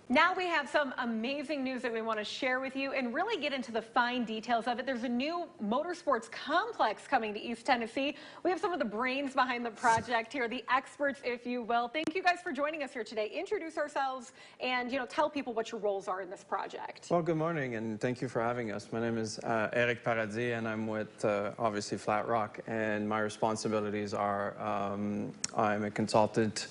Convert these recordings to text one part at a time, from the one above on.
Now we have some amazing news that we want to share with you and really get into the fine details of it. There's a new motorsports complex coming to East Tennessee. We have some of the brains behind the project here, the experts, if you will. Thank you guys for joining us here today. Introduce ourselves and, tell people what your roles are in this project. Well, good morning, and thank you for having us. My name is Eric Paradis, and I'm with, obviously, Flatrock, and my responsibilities are I'm a consultant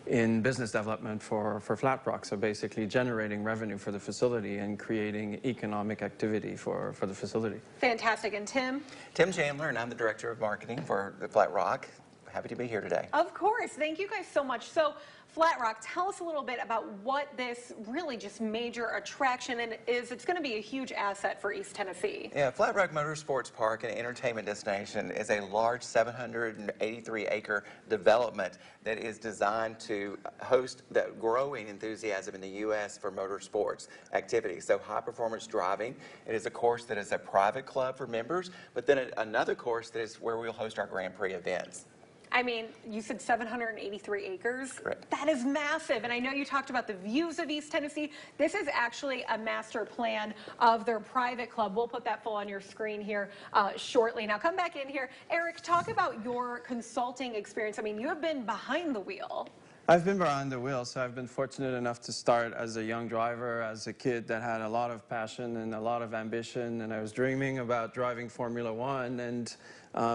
in business development for Flatrock, so basically generating revenue for the facility and creating economic activity for the facility. Fantastic. And Tim? Tim Chandler, and I'm the Director of Marketing for Flatrock. Happy to be here today. Of course. Thank you guys so much. So, Flatrock, tell us a little bit about what this really just major attraction is. It's going to be a huge asset for East Tennessee. Yeah, Flatrock Motorsports Park and Entertainment Destination is a large 783-acre development that is designed to host the growing enthusiasm in the U.S. for motorsports activities. So high-performance driving. It is a course that is a private club for members, but then another course that is where we'll host our Grand Prix events. I mean, you said 783 acres. Correct. That is massive. And I know you talked about the views of East Tennessee. This is actually a master plan of their private club. We'll put that full on your screen here shortly. Now, come back in here. Eric, talk about your consulting experience. I mean, you have been behind the wheel. I've been behind the wheel, so I've been fortunate enough to start as a young driver, as a kid that had a lot of passion and a lot of ambition, and I was dreaming about driving Formula One, and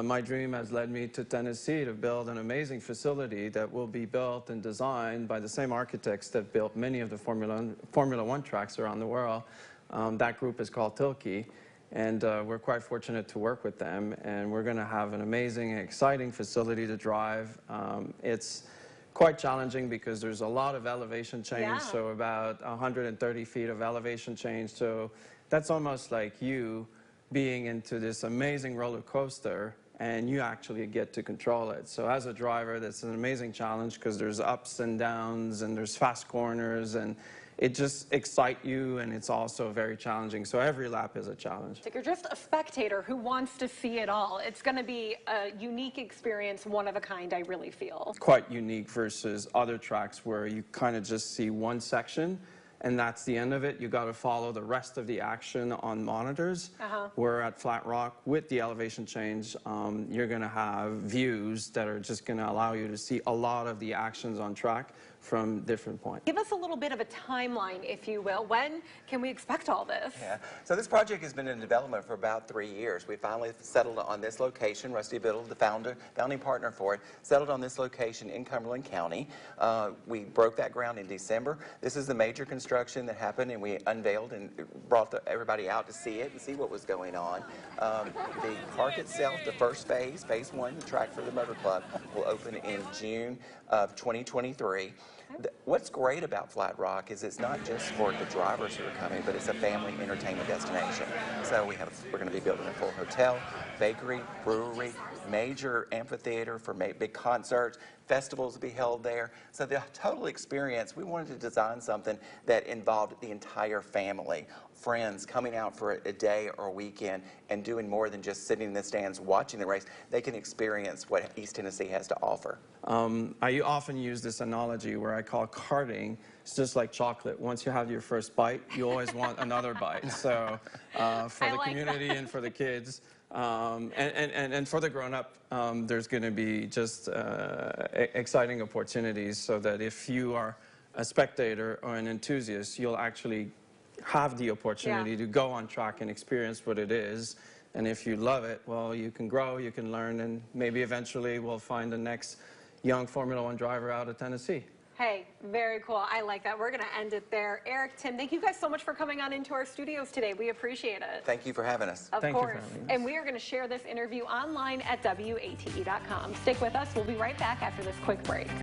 my dream has led me to Tennessee to build an amazing facility that will be built and designed by the same architects that built many of the Formula One tracks around the world. That group is called Tilke, and we're quite fortunate to work with them, and we're going to have an amazing, exciting facility to drive. It's quite challenging because there's a lot of elevation change, so about 130 feet of elevation change. So that's almost like you being into this amazing roller coaster and you actually get to control it. So as a driver, that's an amazing challenge because there's ups and downs and there's fast corners, and it just excites you, and it's also very challenging. So every lap is a challenge. If you're just a spectator who wants to see it all, it's going to be a unique experience, one of a kind, I really feel. Quite unique versus other tracks where you kind of just see one section, and that's the end of it. You got to follow the rest of the action on monitors. Where at Flatrock, with the elevation change, you're going to have views that are just going to allow you to see a lot of the actions on track from different points. Give us a little bit of a timeline, if you will. When can we expect all this? Yeah, so this project has been in development for about 3 years. We finally settled on this location. Rusty Biddle, the founding partner for it, settled on this location in Cumberland County. We broke that ground in December. This is the major construction that happened, and we unveiled and brought everybody out to see it and see what was going on. The park itself, the first phase, phase 1, the track for the Motorclub, will open in June of 2023. What's great about Flatrock is it's not just for the drivers who are coming, but it's a family entertainment destination. So we're going to be building a full hotel, bakery, brewery, major amphitheater for big concerts, festivals will be held there. So the total experience, we wanted to design something that involved the entire family, friends coming out for a day or a weekend and doing more than just sitting in the stands watching the race. They can experience what East Tennessee has to offer. I often use this analogy where I call karting, it's just like chocolate. Once you have your first bite, you always want another bite. So for the community and for the kids, and for the grown-up, there's going to be just exciting opportunities so that if you are a spectator or an enthusiast, you'll actually have the opportunity to go on track and experience what it is. And if you love it, well, you can grow, you can learn, and maybe eventually we'll find the next young Formula One driver out of Tennessee. Hey, very cool. I like that. We're going to end it there. Eric, Tim, thank you guys so much for coming on into our studios today. We appreciate it. Thank you for having us. Of Thank course. you for having us. And we are going to share this interview online at WATE.com. Stick with us. We'll be right back after this quick break.